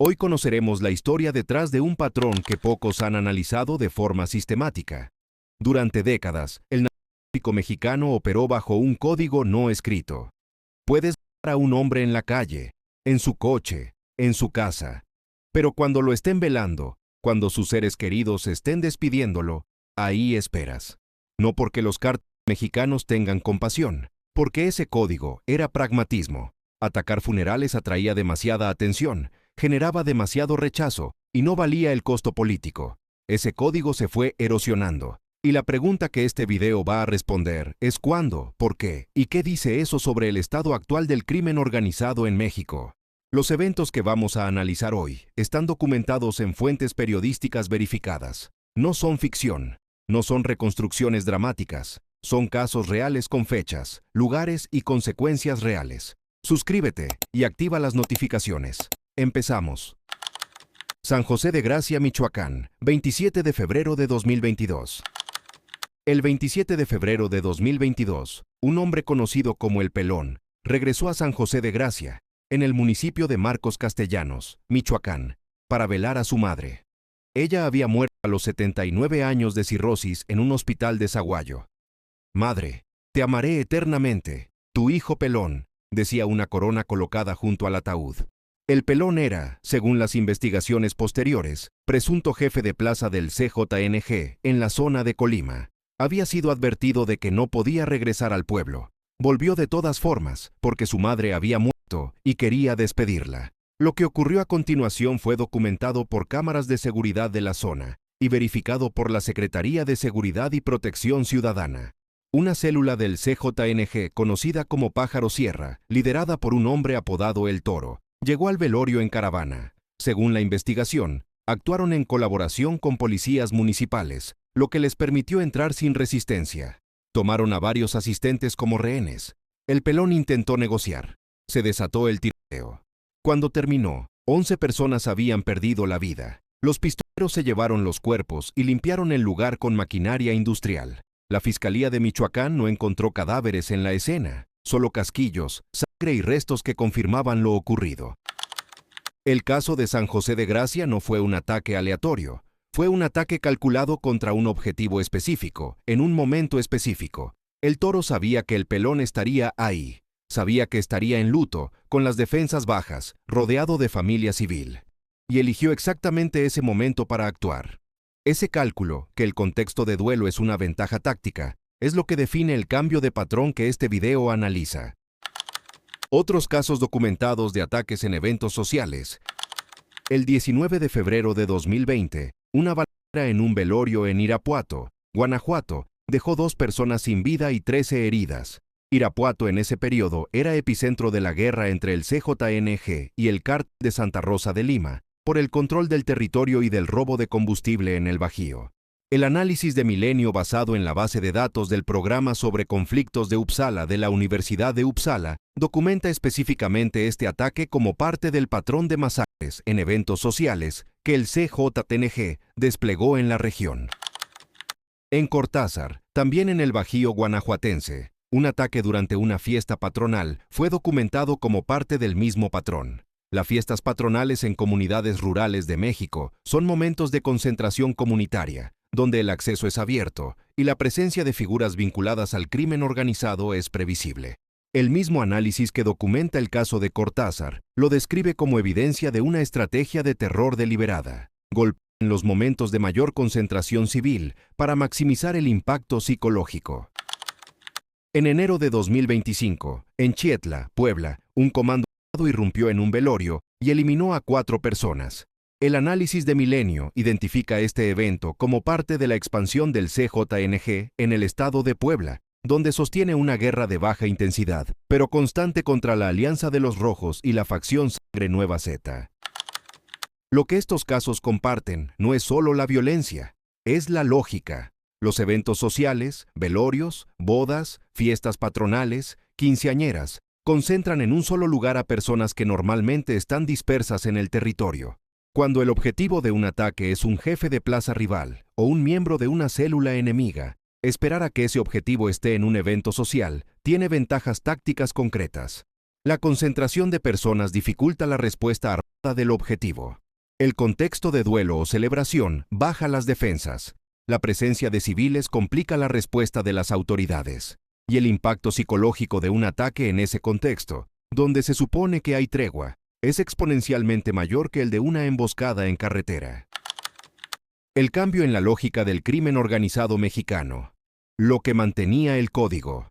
Hoy conoceremos la historia detrás de un patrón que pocos han analizado de forma sistemática. Durante décadas, el narcotráfico mexicano operó bajo un código no escrito. Puedes ver a un hombre en la calle, en su coche, en su casa. Pero cuando lo estén velando, cuando sus seres queridos estén despidiéndolo, ahí esperas. No porque los cárteles mexicanos tengan compasión, porque ese código era pragmatismo. Atacar funerales atraía demasiada atención, generaba demasiado rechazo y no valía el costo político. Ese código se fue erosionando. Y la pregunta que este video va a responder es ¿cuándo, por qué y qué dice eso sobre el estado actual del crimen organizado en México? Los eventos que vamos a analizar hoy están documentados en fuentes periodísticas verificadas. No son ficción, no son reconstrucciones dramáticas, son casos reales con fechas, lugares y consecuencias reales. Suscríbete y activa las notificaciones. Empezamos. San José de Gracia, Michoacán, 27 de febrero de 2022. El 27 de febrero de 2022, un hombre conocido como El Pelón regresó a San José de Gracia, en el municipio de Marcos Castellanos, Michoacán, para velar a su madre. Ella había muerto a los 79 años de cirrosis en un hospital de Zaguayo. «Madre, te amaré eternamente, tu hijo Pelón», decía una corona colocada junto al ataúd. El Pelón era, según las investigaciones posteriores, presunto jefe de plaza del CJNG en la zona de Colima. Había sido advertido de que no podía regresar al pueblo. Volvió de todas formas, porque su madre había muerto y quería despedirla. Lo que ocurrió a continuación fue documentado por cámaras de seguridad de la zona y verificado por la Secretaría de Seguridad y Protección Ciudadana. Una célula del CJNG, conocida como Pájaro Sierra, liderada por un hombre apodado El Toro, llegó al velorio en caravana. Según la investigación, actuaron en colaboración con policías municipales, lo que les permitió entrar sin resistencia. Tomaron a varios asistentes como rehenes. El Pelón intentó negociar. Se desató el tiroteo. Cuando terminó, 11 personas habían perdido la vida. Los pistoleros se llevaron los cuerpos y limpiaron el lugar con maquinaria industrial. La Fiscalía de Michoacán no encontró cadáveres en la escena, solo casquillos, sangre y restos que confirmaban lo ocurrido. El caso de San José de Gracia no fue un ataque aleatorio, fue un ataque calculado contra un objetivo específico, en un momento específico. El Toro sabía que El Pelón estaría ahí, sabía que estaría en luto, con las defensas bajas, rodeado de familia civil. Y eligió exactamente ese momento para actuar. Ese cálculo, que el contexto de duelo es una ventaja táctica, es lo que define el cambio de patrón que este video analiza. Otros casos documentados de ataques en eventos sociales. El 19 de febrero de 2020, una balacera en un velorio en Irapuato, Guanajuato, dejó 2 personas sin vida y 13 heridas. Irapuato en ese periodo era epicentro de la guerra entre el CJNG y el cártel de Santa Rosa de Lima, por el control del territorio y del robo de combustible en el Bajío. El análisis de Milenio basado en la base de datos del Programa sobre Conflictos de Uppsala de la Universidad de Uppsala documenta específicamente este ataque como parte del patrón de masacres en eventos sociales que el CJNG desplegó en la región. En Cortázar, también en el Bajío guanajuatense, un ataque durante una fiesta patronal fue documentado como parte del mismo patrón. Las fiestas patronales en comunidades rurales de México son momentos de concentración comunitaria, donde el acceso es abierto y la presencia de figuras vinculadas al crimen organizado es previsible. El mismo análisis que documenta el caso de Cortázar lo describe como evidencia de una estrategia de terror deliberada. Golpea en los momentos de mayor concentración civil para maximizar el impacto psicológico. En enero de 2025, en Chietla, Puebla, un comando irrumpió en un velorio y eliminó a 4 personas. El análisis de Milenio identifica este evento como parte de la expansión del CJNG en el estado de Puebla, donde sostiene una guerra de baja intensidad, pero constante contra la Alianza de los Rojos y la facción Sangre Nueva Z. Lo que estos casos comparten no es solo la violencia, es la lógica. Los eventos sociales, velorios, bodas, fiestas patronales, quinceañeras, concentran en un solo lugar a personas que normalmente están dispersas en el territorio. Cuando el objetivo de un ataque es un jefe de plaza rival o un miembro de una célula enemiga, esperar a que ese objetivo esté en un evento social tiene ventajas tácticas concretas. La concentración de personas dificulta la respuesta armada del objetivo. El contexto de duelo o celebración baja las defensas. La presencia de civiles complica la respuesta de las autoridades. Y el impacto psicológico de un ataque en ese contexto, donde se supone que hay tregua, es exponencialmente mayor que el de una emboscada en carretera. El cambio en la lógica del crimen organizado mexicano. Lo que mantenía el código.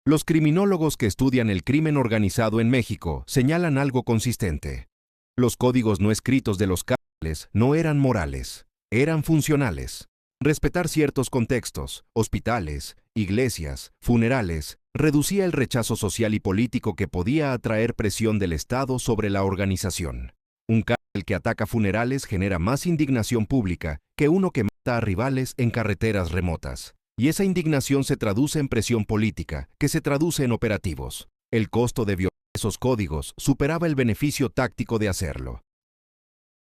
Los criminólogos que estudian el crimen organizado en México señalan algo consistente. Los códigos no escritos de los cárteles no eran morales, eran funcionales. Respetar ciertos contextos, hospitales, iglesias, funerales, reducía el rechazo social y político que podía atraer presión del Estado sobre la organización. Un cártel que ataca funerales genera más indignación pública que uno que mata a rivales en carreteras remotas. Y esa indignación se traduce en presión política, que se traduce en operativos. El costo de violar esos códigos superaba el beneficio táctico de hacerlo.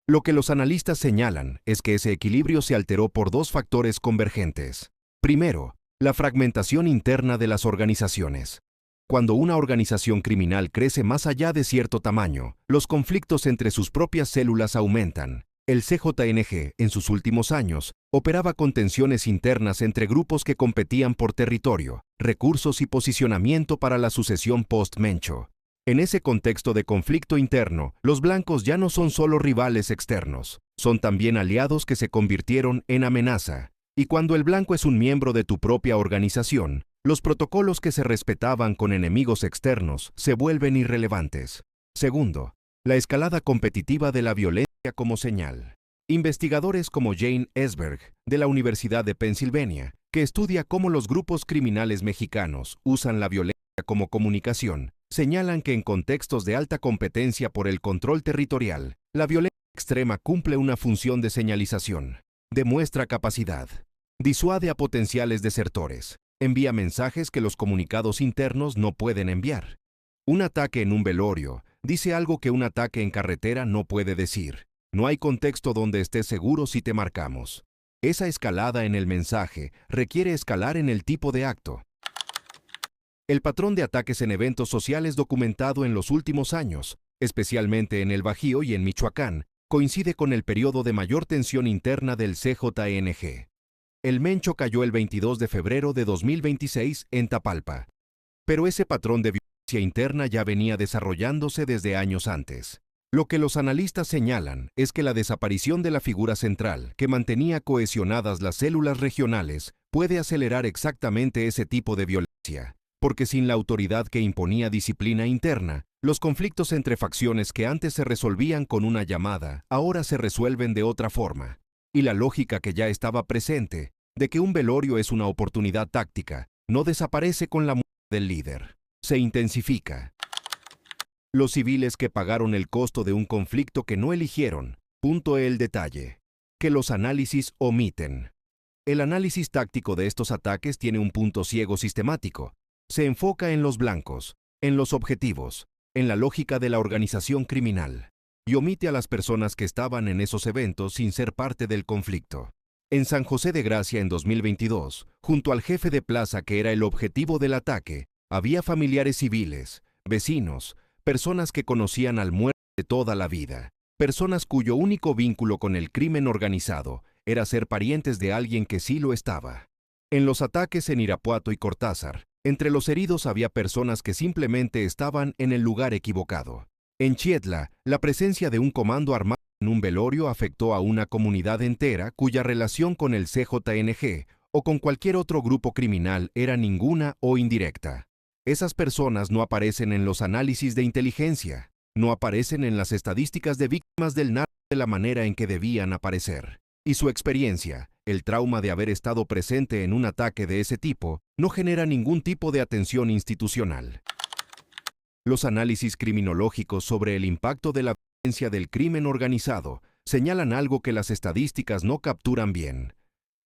Lo que los analistas señalan es que ese equilibrio se alteró por dos factores convergentes. Primero, la fragmentación interna de las organizaciones. Cuando una organización criminal crece más allá de cierto tamaño, los conflictos entre sus propias células aumentan. El CJNG, en sus últimos años, operaba con tensiones internas entre grupos que competían por territorio, recursos y posicionamiento para la sucesión post-Mencho. En ese contexto de conflicto interno, los blancos ya no son solo rivales externos, son también aliados que se convirtieron en amenaza. Y cuando el blanco es un miembro de tu propia organización, los protocolos que se respetaban con enemigos externos se vuelven irrelevantes. Segundo, la escalada competitiva de la violencia como señal. Investigadores como Jane Esberg, de la Universidad de Pensilvania, que estudia cómo los grupos criminales mexicanos usan la violencia como comunicación, señalan que en contextos de alta competencia por el control territorial, la violencia extrema cumple una función de señalización, demuestra capacidad, disuade a potenciales desertores, envía mensajes que los comunicados internos no pueden enviar. Un ataque en un velorio dice algo que un ataque en carretera no puede decir. No hay contexto donde estés seguro si te marcamos. Esa escalada en el mensaje requiere escalar en el tipo de acto. El patrón de ataques en eventos sociales documentado en los últimos años, especialmente en el Bajío y en Michoacán, coincide con el periodo de mayor tensión interna del CJNG. El Mencho cayó el 22 de febrero de 2026 en Tapalpa. Pero ese patrón de violencia interna ya venía desarrollándose desde años antes. Lo que los analistas señalan es que la desaparición de la figura central, que mantenía cohesionadas las células regionales, puede acelerar exactamente ese tipo de violencia, porque sin la autoridad que imponía disciplina interna, los conflictos entre facciones que antes se resolvían con una llamada, ahora se resuelven de otra forma. Y la lógica que ya estaba presente, de que un velorio es una oportunidad táctica, no desaparece con la muerte del líder, se intensifica. Los civiles que pagaron el costo de un conflicto que no eligieron, punto el detalle, que los análisis omiten. El análisis táctico de estos ataques tiene un punto ciego sistemático. Se enfoca en los blancos, en los objetivos, en la lógica de la organización criminal, y omite a las personas que estaban en esos eventos sin ser parte del conflicto. En San José de Gracia en 2022, junto al jefe de plaza que era el objetivo del ataque, había familiares civiles, vecinos, personas que conocían al muerto de toda la vida, personas cuyo único vínculo con el crimen organizado era ser parientes de alguien que sí lo estaba. En los ataques en Irapuato y Cortázar, entre los heridos había personas que simplemente estaban en el lugar equivocado. En Chietla, la presencia de un comando armado en un velorio afectó a una comunidad entera cuya relación con el CJNG o con cualquier otro grupo criminal era ninguna o indirecta. Esas personas no aparecen en los análisis de inteligencia, no aparecen en las estadísticas de víctimas del narco de la manera en que debían aparecer. Y su experiencia, el trauma de haber estado presente en un ataque de ese tipo, no genera ningún tipo de atención institucional. Los análisis criminológicos sobre el impacto de la violencia del crimen organizado señalan algo que las estadísticas no capturan bien.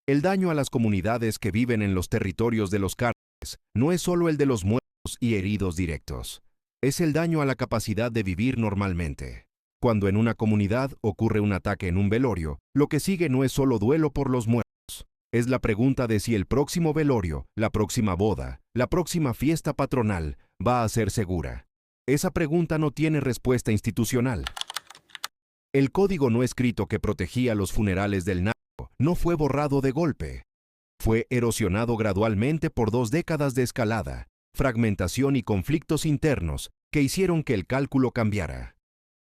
El daño a las comunidades que viven en los territorios de los cárteles no es solo el de los muertos y heridos directos, es el daño a la capacidad de vivir normalmente. Cuando en una comunidad ocurre un ataque en un velorio, lo que sigue no es solo duelo por los muertos, es la pregunta de si el próximo velorio, la próxima boda, la próxima fiesta patronal va a ser segura. Esa pregunta no tiene respuesta institucional. El código no escrito que protegía los funerales del narco no fue borrado de golpe. Fue erosionado gradualmente por 2 décadas de escalada, fragmentación y conflictos internos que hicieron que el cálculo cambiara.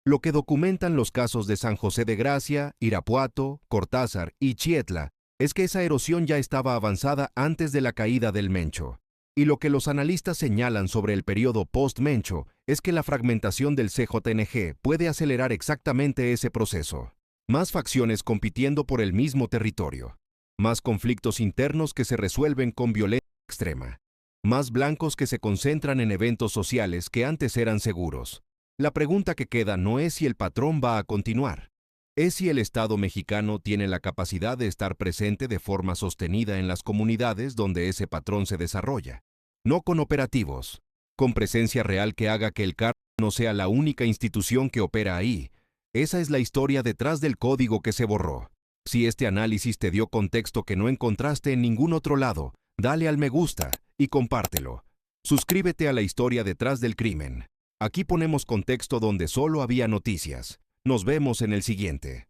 Lo que documentan los casos de San José de Gracia, Irapuato, Cortázar y Chietla es que esa erosión ya estaba avanzada antes de la caída del Mencho. Y lo que los analistas señalan sobre el periodo post-Mencho es que la fragmentación del CJNG puede acelerar exactamente ese proceso. Más facciones compitiendo por el mismo territorio. Más conflictos internos que se resuelven con violencia extrema. Más blancos que se concentran en eventos sociales que antes eran seguros. La pregunta que queda no es si el patrón va a continuar. Es si el Estado mexicano tiene la capacidad de estar presente de forma sostenida en las comunidades donde ese patrón se desarrolla. No con operativos, con presencia real que haga que el cártel no sea la única institución que opera ahí. Esa es la historia detrás del código que se borró. Si este análisis te dio contexto que no encontraste en ningún otro lado, dale al me gusta y compártelo. Suscríbete a La Historia Detrás del Crimen. Aquí ponemos contexto donde solo había noticias. Nos vemos en el siguiente.